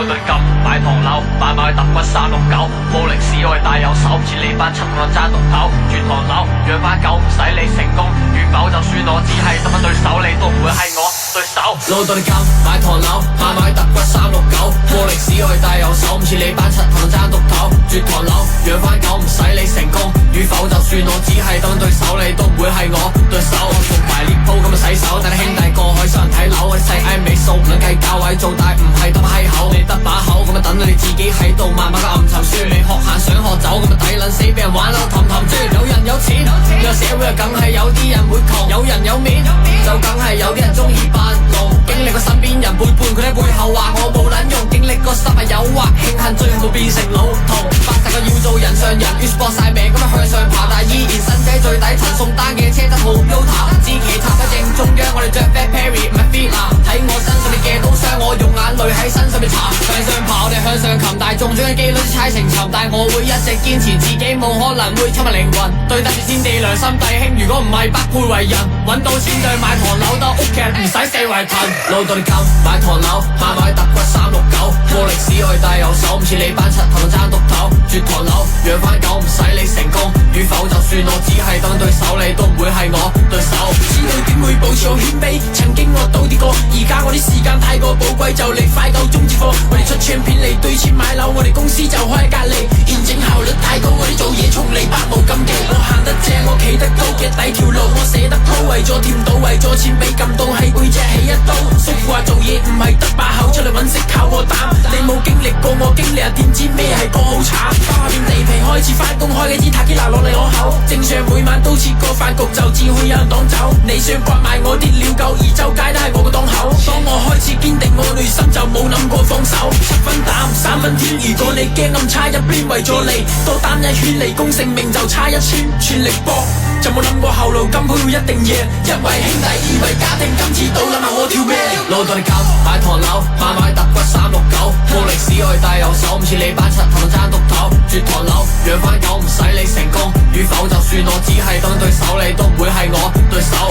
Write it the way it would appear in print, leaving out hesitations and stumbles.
攞對金買唐樓，買買揼骨369，冇力使我帶有手，似你班七個爭獨頭，轉唐樓養翻狗唔使你成功與否，就算我只係得返對手，你都唔會係我對手。攞對金買唐樓，買買揼骨369，冇力使我帶有手，唔似你班七個爭獨頭，轉唐樓養翻狗唔使你成功與否，就算我只係得返對手，你都唔會係我對手。我同埋獵鋪咁嘅洗手，帶你兄弟過海上人睇樓，我哋細嗌尾數唔論計價位做大唔係得把閪口，你得把口咁啊等到你自己喺度慢慢嘅暗沉書，你學行想學走咁啊抵撚死俾人玩啦氹氹轉。有人有錢，呢個社會啊梗係有啲人會窮，有人有面就梗係有啲人中意扮龍，經歷過身邊人背叛佢喺背後話我冇撚用，經歷過失敗誘惑，慶幸最後變成老同，發誓我要做人上人，於是搏晒命咁樣向上爬，但依然身仔最底層送單嘅車得好標塔，支旗插喺正中央，我哋着 Fat Perry 唔係 Fila，睇我身上面嘅刀傷，我用眼淚喺身上面搽，向上爬我哋向上擒，但係中獎嘅機率猜成尋，但係我會一直堅持自己冇可能會侵入靈魂，對得住天地良心弟兄，如果唔係不配為人，揾到錢就買唐樓得屋企人唔使四圍騰，攞到你金買唐樓，買買揼骨369，冇力使我帶右手，唔似你班七頭爭獨頭，絕唐樓養翻狗唔使你成功與否，就算我只係等對手，你都唔會係我對手。知道點會保持我謙卑，曾經我倒跌過，而家我啲時間太過寶貴，就嚟快夠終止貨，我哋出唱片嚟對錢買樓，我哋公司就開隔離，驗證效率太高，我哋做嘢從嚟百無禁忌，我行得正我企得高嘅底條路，我捨得鋪，為咗甜到為咗錢俾撳到喺背脊起一刀，叔父話做嘢唔係得把口，出嚟揾食靠我膽，你冇經歷過我經歷啊，點知咩係個好慘，包下面地皮開始翻工，開幾支塔基拿落嚟我口，正常每晚都似個飯局，就只會有人擋走，你想刮埋我啲料夠，而周街都係我個檔口，當我開始堅定我內心就冇諗過放手，7分膽3分天，如果你驚咁差一邊為咗你，多單一圈離攻性命就差1000，全力搏就冇諗過後路根本會一定贏，因為兄弟以為家庭今次到諗下我條命，攞到你金買唐樓，買買揼骨369，冇力使我帶右手，唔似你班七頭爭獨頭，絕唐樓養翻狗唔使你成功與否，就算我只係等對手，你都唔會係我對手。